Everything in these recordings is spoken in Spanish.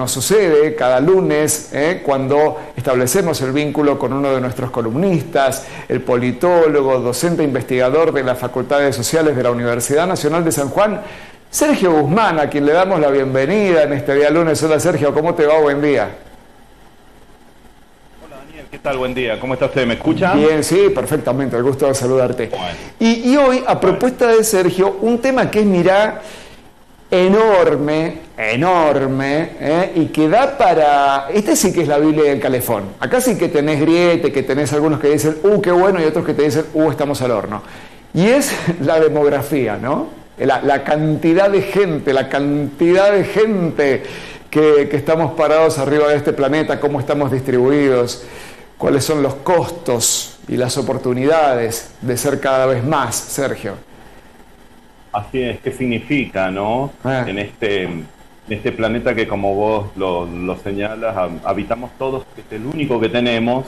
nos sucede cada lunes, cuando establecemos el vínculo con uno de nuestros columnistas, el politólogo, docente e investigador de las Facultades Sociales de la Universidad Nacional de San Juan, Sergio Guzmán, a quien le damos la bienvenida en este día lunes. Hola Sergio, ¿cómo te va? Buen día. Hola Daniel, ¿qué tal? Buen día. ¿Cómo está usted? ¿Me escucha? Bien, sí, perfectamente, el gusto de saludarte. Bueno. Y hoy, a propuesta de Sergio, un tema que es, mirá, enorme, y que da para... Este sí que es la Biblia del calefón. Acá sí que tenés griete, que tenés algunos que dicen, qué bueno, y otros que te dicen, estamos al horno. Y es la demografía, ¿no? La cantidad de gente, que estamos parados arriba de este planeta, cómo estamos distribuidos, cuáles son los costos y las oportunidades de ser cada vez más, Sergio. Así es, ¿qué significa, no? En este planeta que, como vos lo señalas, habitamos todos, que es el único que tenemos,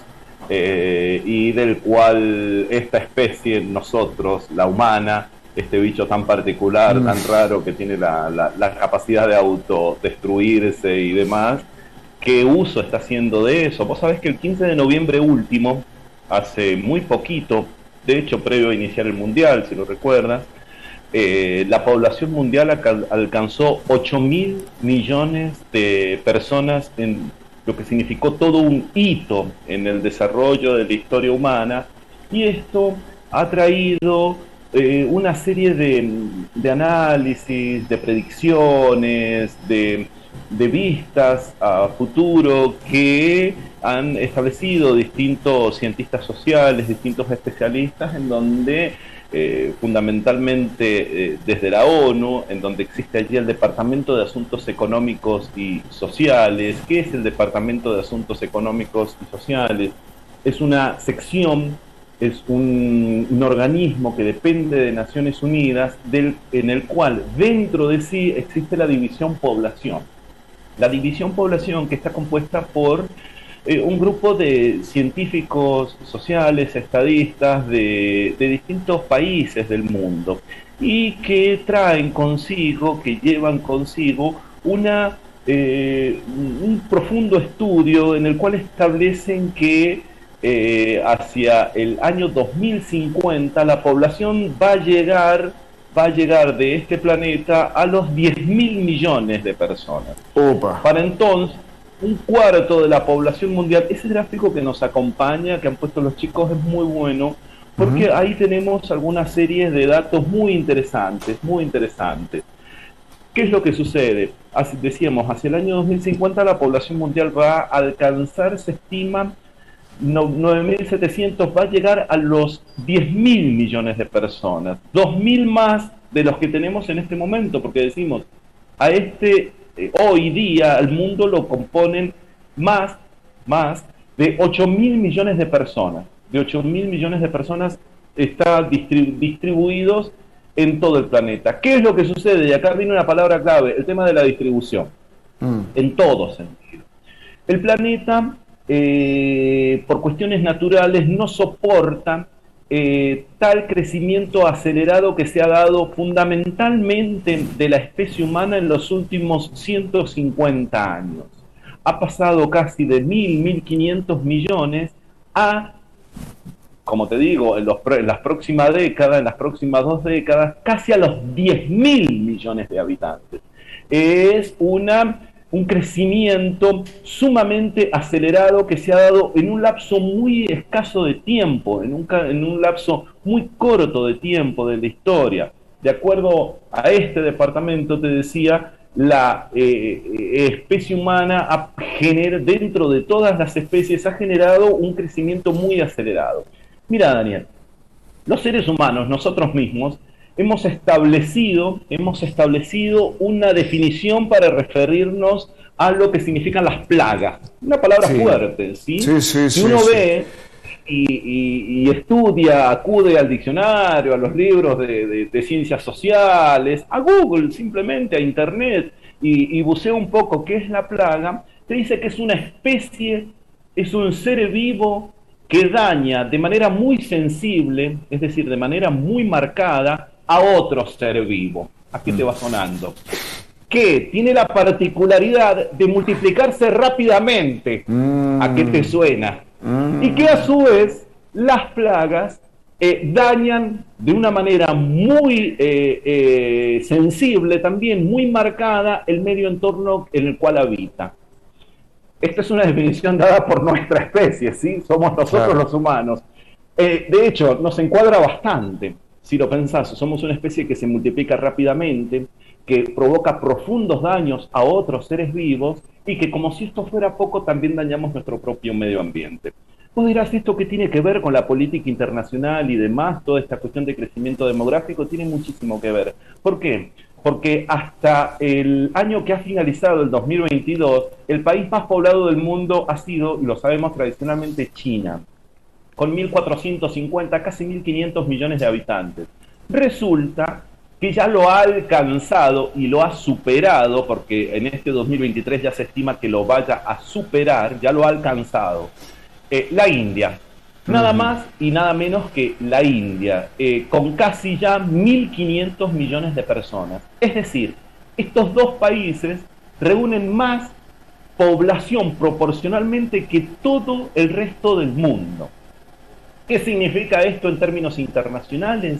y del cual esta especie, nosotros, la humana, este bicho tan particular, tan raro, que tiene la capacidad de autodestruirse y demás, ¿qué uso está haciendo de eso? Vos sabés que el 15 de noviembre último, hace muy poquito, de hecho previo a iniciar el Mundial, si lo recuerdas, la población mundial alcanzó 8.000 millones de personas, en lo que significó todo un hito en el desarrollo de la historia humana, y esto ha traído una serie de análisis, de predicciones, de vistas a futuro que han establecido distintos cientistas sociales, distintos especialistas, en donde fundamentalmente desde la ONU, en donde existe allí el Departamento de Asuntos Económicos y Sociales. ¿Qué es el Departamento de Asuntos Económicos y Sociales? Es una sección, es un organismo que depende de Naciones Unidas, en el cual dentro de sí existe la división población. La división población, que está compuesta por un grupo de científicos sociales, estadistas de distintos países del mundo, y que traen consigo, que llevan consigo un profundo estudio en el cual establecen que hacia el año 2050 la población va a llegar de este planeta a los 10.000 millones de personas. Opa. Para entonces, un cuarto de la población mundial, ese gráfico que nos acompaña, que han puesto los chicos, es muy bueno, porque ahí tenemos algunas series de datos muy interesantes, muy interesantes. ¿Qué es lo que sucede? Decíamos, hacia el año 2050 la población mundial va a alcanzar, se estima, 9.700, va a llegar a los 10.000 millones de personas, 2.000 más de los que tenemos en este momento, porque decimos, hoy día el mundo lo componen más de 8.000 millones de personas. De 8.000 millones de personas están distribuidos en todo el planeta. ¿Qué es lo que sucede? Y acá viene una palabra clave, el tema de la distribución, en todo sentido. El planeta, por cuestiones naturales, no soporta tal crecimiento acelerado que se ha dado fundamentalmente de la especie humana en los últimos 150 años. Ha pasado casi de 1.500 millones a, como te digo, en las próximas décadas, en las próximas 2 décadas, casi a los 10.000 millones de habitantes. Es un crecimiento sumamente acelerado que se ha dado en un lapso muy escaso de tiempo, en un lapso muy corto de tiempo de la historia. De acuerdo a este departamento, te decía, la especie humana dentro de todas las especies ha generado un crecimiento muy acelerado. Mira, Daniel, los seres humanos, nosotros mismos, hemos establecido una definición para referirnos a lo que significan las plagas. Una palabra fuerte, ¿sí? Si uno ve y estudia, acude al diccionario, a los libros de ciencias sociales, a Google, simplemente a Internet, y bucea un poco qué es la plaga, te dice que es una especie, es un ser vivo que daña de manera muy sensible, es decir, de manera muy marcada, a otro ser vivo. Aquí te va sonando. que tiene la particularidad de multiplicarse rápidamente. ¿A qué te suena? Y que a su vez las plagas dañan de una manera muy sensible, también muy marcada, el medio entorno en el cual habita. Esta es una definición dada por nuestra especie, ¿sí? Somos nosotros los humanos. De hecho, nos encuadra bastante, si lo pensás. Somos una especie que se multiplica rápidamente, que provoca profundos daños a otros seres vivos y que, como si esto fuera poco, también dañamos nuestro propio medio ambiente. Vos dirás, ¿esto qué tiene que ver con la política internacional y demás? Toda esta cuestión de crecimiento demográfico tiene muchísimo que ver. ¿Por qué? Porque hasta el año que ha finalizado, el 2022, el país más poblado del mundo ha sido, y lo sabemos tradicionalmente, China, con 1.450, casi 1.500 millones de habitantes. Resulta que ya lo ha alcanzado y lo ha superado, porque en este 2023 ya se estima que lo vaya a superar, ya lo ha alcanzado. La India, nada más y nada menos que la India, con casi ya 1.500 millones de personas. Es decir, estos dos países reúnen más población proporcionalmente que todo el resto del mundo. ¿Qué significa esto en términos internacionales?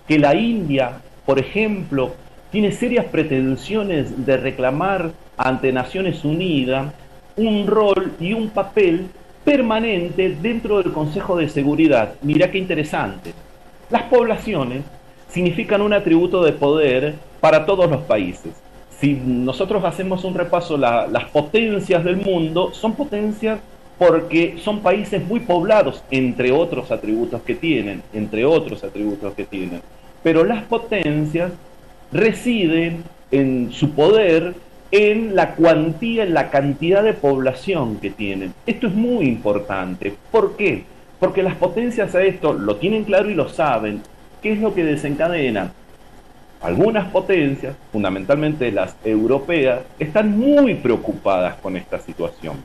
Que la India, por ejemplo, tiene serias pretensiones de reclamar ante Naciones Unidas un rol y un papel permanente dentro del Consejo de Seguridad. Mirá qué interesante. Las poblaciones significan un atributo de poder para todos los países. Si nosotros hacemos un repaso, las potencias del mundo son potencias porque son países muy poblados, entre otros atributos que tienen, Pero las potencias residen en su poder en la cuantía, en la cantidad de población que tienen. Esto es muy importante. ¿Por qué? Porque las potencias a esto lo tienen claro y lo saben. ¿Qué es lo que desencadena? Algunas potencias, fundamentalmente las europeas, están muy preocupadas con esta situación.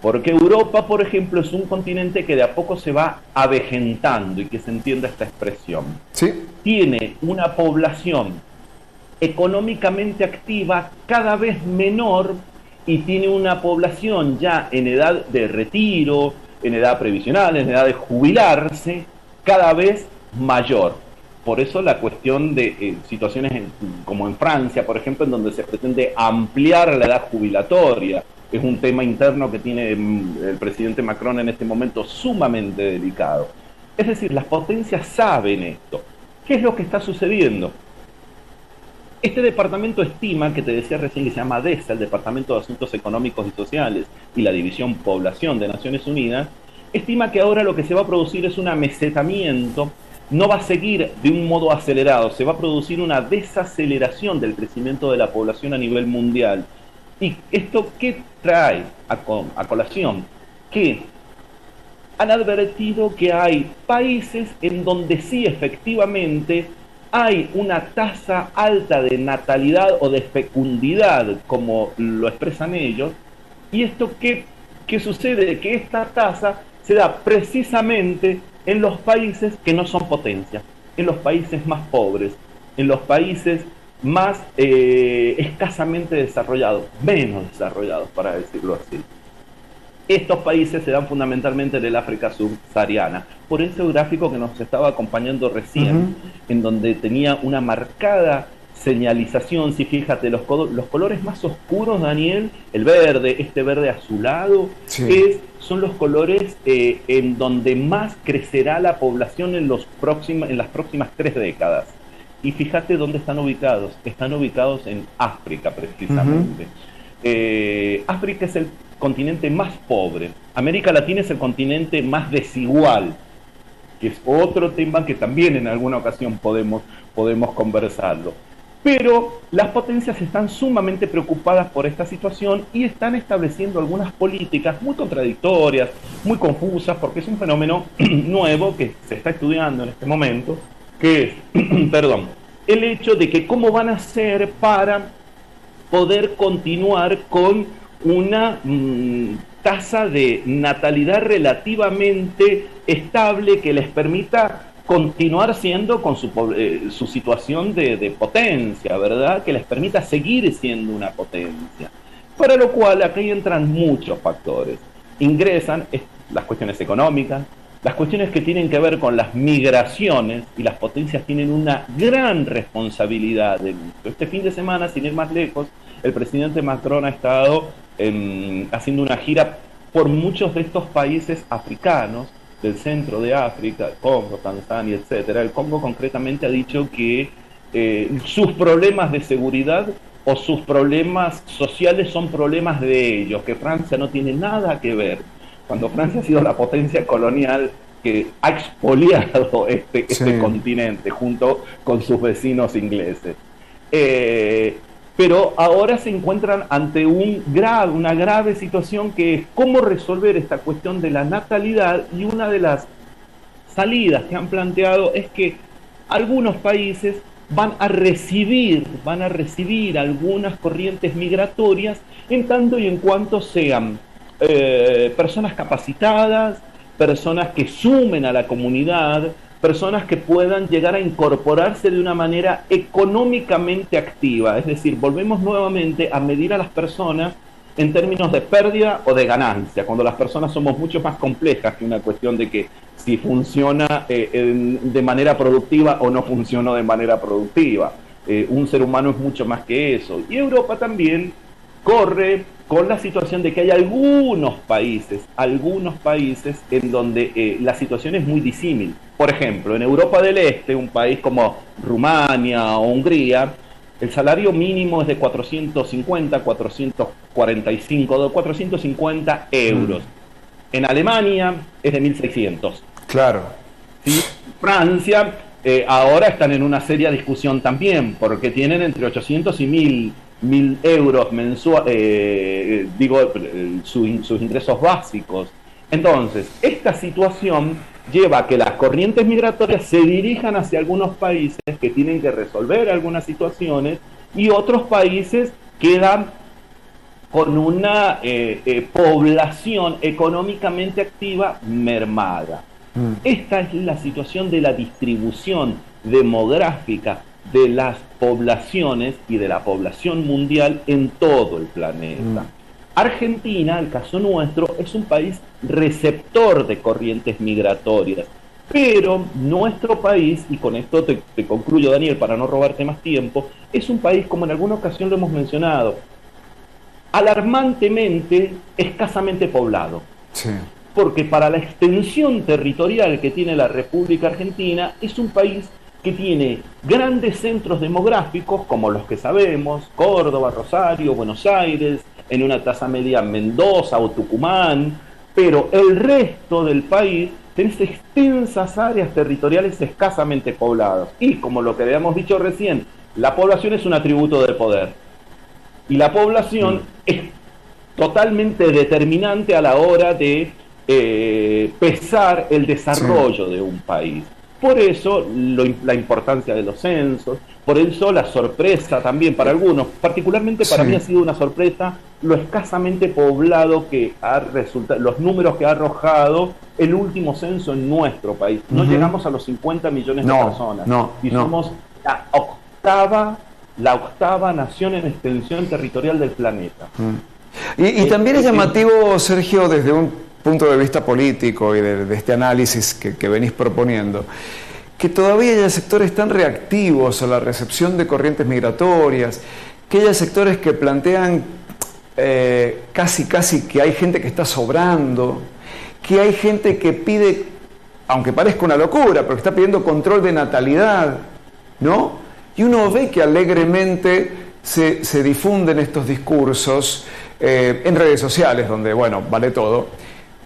Porque Europa, por ejemplo, es un continente que de a poco se va avejentando, y que se entienda esta expresión. ¿Sí? Tiene una población económicamente activa cada vez menor y tiene una población ya en edad de retiro, en edad previsional, en edad de jubilarse, cada vez mayor. Por eso la cuestión de situaciones como en Francia, por ejemplo, en donde se pretende ampliar la edad jubilatoria. Es un tema interno que tiene el presidente Macron en este momento sumamente delicado. Es decir, las potencias saben esto. ¿Qué es lo que está sucediendo? Este departamento estima, que te decía recién, que se llama DESA, el Departamento de Asuntos Económicos y Sociales y la División Población de Naciones Unidas, estima que ahora lo que se va a producir es un amesetamiento, no va a seguir de un modo acelerado, se va a producir una desaceleración del crecimiento de la población a nivel mundial. ¿Y esto qué trae a colación? Que han advertido que hay países en donde sí efectivamente hay una tasa alta de natalidad o de fecundidad, como lo expresan ellos, y esto ¿qué sucede? Que esta tasa se da precisamente en los países que no son potencias, en los países más pobres, en los países más escasamente desarrollados, menos desarrollados, para decirlo así. Estos países se dan fundamentalmente en el África subsahariana. Por ese gráfico que nos estaba acompañando recién, en donde tenía una marcada señalización, si fíjate, los colores más oscuros, Daniel, el verde, este verde azulado, sí, son los colores en donde más crecerá la población en las próximas 3 décadas. Y fíjate dónde están ubicados. Están ubicados en África, precisamente. África es el continente más pobre. América Latina es el continente más desigual, que es otro tema que también en alguna ocasión podemos conversarlo. Pero las potencias están sumamente preocupadas por esta situación y están estableciendo algunas políticas muy contradictorias, muy confusas, porque es un fenómeno nuevo que se está estudiando en este momento, que es, el hecho de que cómo van a hacer para poder continuar con una tasa de natalidad relativamente estable que les permita continuar siendo con su situación de potencia, ¿verdad? Que les permita seguir siendo una potencia. Para lo cual aquí entran muchos factores. Ingresan las cuestiones económicas, las cuestiones que tienen que ver con las migraciones, y las potencias tienen una gran responsabilidad en esto. Este fin de semana, sin ir más lejos, el presidente Macron ha estado haciendo una gira por muchos de estos países africanos, del centro de África, Congo, Tanzania, etcétera. El Congo concretamente ha dicho que sus problemas de seguridad o sus problemas sociales son problemas de ellos, que Francia no tiene nada que ver, cuando Francia ha sido la potencia colonial que ha expoliado este continente junto con sus vecinos ingleses. Pero ahora se encuentran ante una grave situación, que es cómo resolver esta cuestión de la natalidad, y una de las salidas que han planteado es que algunos países van a recibir algunas corrientes migratorias en tanto y en cuanto sean personas capacitadas, personas que sumen a la comunidad, personas que puedan llegar a incorporarse de una manera económicamente activa. Es decir, volvemos nuevamente a medir a las personas en términos de pérdida o de ganancia, cuando las personas somos mucho más complejas que una cuestión de que si funciona de manera productiva o no funciona de manera productiva. Un ser humano es mucho más que eso. Y Europa también corre con la situación de que hay algunos países en donde la situación es muy disímil. Por ejemplo, en Europa del Este, un país como Rumania o Hungría, el salario mínimo es de 450, 445, 450 euros. En Alemania es de 1.600. Claro. ¿Sí? Francia, ahora están en una seria discusión también, porque tienen entre 800 y 1.000 euros mensuales, sus ingresos básicos. Entonces, esta situación lleva a que las corrientes migratorias se dirijan hacia algunos países que tienen que resolver algunas situaciones, y otros países quedan con una población económicamente activa mermada. Esta es la situación de la distribución demográfica de las poblaciones y de la población mundial en todo el planeta. Argentina, el caso nuestro, es un país receptor de corrientes migratorias, pero nuestro país, y con esto te concluyo, Daniel, para no robarte más tiempo, es un país, como en alguna ocasión lo hemos mencionado, alarmantemente escasamente poblado. Sí. Porque para la extensión territorial que tiene la República Argentina, es un país que tiene grandes centros demográficos, como los que sabemos, Córdoba, Rosario, Buenos Aires, en una tasa media Mendoza o Tucumán, pero el resto del país tenés extensas áreas territoriales escasamente pobladas. Y como lo que habíamos dicho recién, la población es un atributo de poder. Y la población es totalmente determinante a la hora de pesar el desarrollo de un país. Por eso la importancia de los censos, por eso la sorpresa también para algunos, particularmente para mí ha sido una sorpresa lo escasamente poblado que ha resultado, los números que ha arrojado el último censo en nuestro país. No llegamos a los 50 millones de personas. Somos la octava nación en extensión territorial del planeta. Y también es llamativo, Sergio, desde un punto de vista político y de este análisis que venís proponiendo, que todavía haya sectores tan reactivos a la recepción de corrientes migratorias, que haya sectores que plantean casi que hay gente que está sobrando, que hay gente que pide, aunque parezca una locura, pero que está pidiendo control de natalidad, ¿no? Y uno ve que alegremente se difunden estos discursos en redes sociales, donde, bueno, vale todo,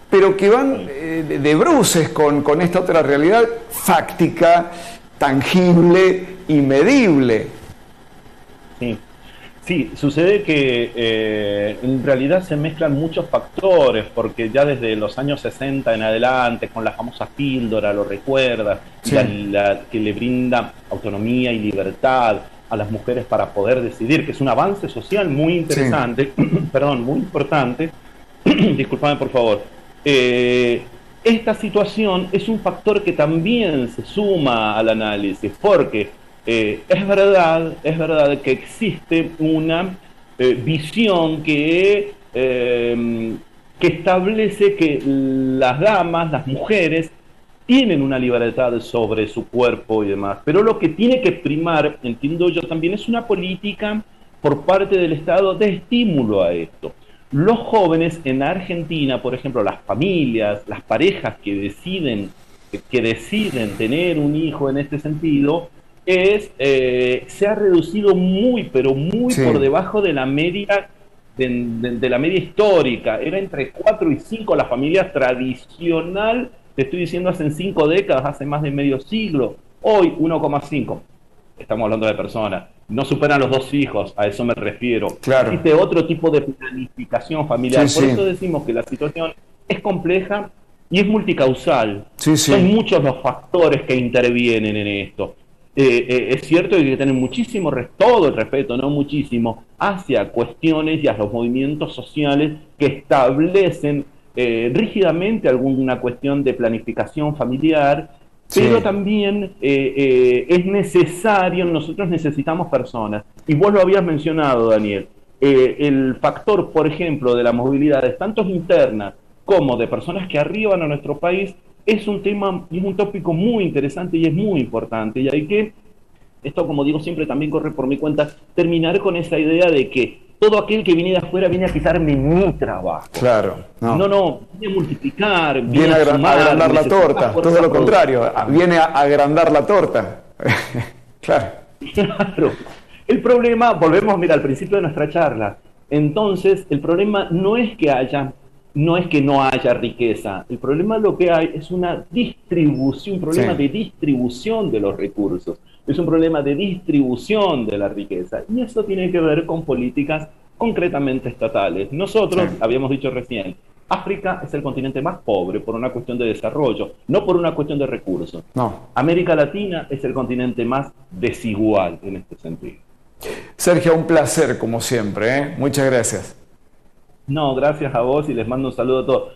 pero que van de bruces con esta otra realidad fáctica, tangible y medible. Sí, sucede que en realidad se mezclan muchos factores, porque ya desde los años 60 en adelante, con la famosa píldora, lo recuerda, que le brinda autonomía y libertad a las mujeres para poder decidir, que es un avance social muy interesante, perdón, muy importante, discúlpame por favor, esta situación es un factor que también se suma al análisis, porque es verdad que existe una visión que establece que las damas, las mujeres, tienen una libertad sobre su cuerpo y demás, pero lo que tiene que primar, entiendo yo también, es una política por parte del Estado de estímulo a esto. Los jóvenes en Argentina, por ejemplo, las familias, las parejas que deciden tener un hijo en este sentido, se ha reducido muy, pero muy Sí. por debajo de la media de la media histórica. Era entre 4 y 5 la familia tradicional, te estoy diciendo hace 5 décadas, hace más de medio siglo. Hoy 1,5. Estamos hablando de personas. No superan los 2 hijos, a eso me refiero. Claro. Existe otro tipo de planificación familiar. Sí, Por sí. eso decimos que la situación es compleja y es multicausal. Sí, sí. Son muchos los factores que intervienen en esto. Es cierto que hay que tener muchísimo, todo el respeto, no muchísimo, hacia cuestiones y a los movimientos sociales que establecen rígidamente alguna cuestión de planificación familiar, Sí. pero también es necesario, nosotros necesitamos personas. Y vos lo habías mencionado, Daniel, el factor, por ejemplo, de la movilidad, tanto interna como de personas que arriban a nuestro país, es un tema y es un tópico muy interesante y es muy importante. Y hay que, esto como digo siempre también corre por mi cuenta, terminar con esa idea de que todo aquel que viene de afuera viene a quitarme mi trabajo. Claro. No, viene a multiplicar, Viene a sumar, agrandar la torta, fuerza todo lo contrario, productiva. viene a agrandar la torta. Claro. Claro. El problema, volvemos, mira, al principio de nuestra charla. Entonces, el problema no es que no haya riqueza. El problema lo que hay es una distribución, un problema Sí. de distribución de los recursos. Es un problema de distribución de la riqueza. Y eso tiene que ver con políticas concretamente estatales. Nosotros, Sí. habíamos dicho recién, África es el continente más pobre por una cuestión de desarrollo, no por una cuestión de recursos. No. América Latina es el continente más desigual en este sentido. Sergio, un placer como siempre, ¿eh? Muchas gracias. No, gracias a vos y les mando un saludo a todos.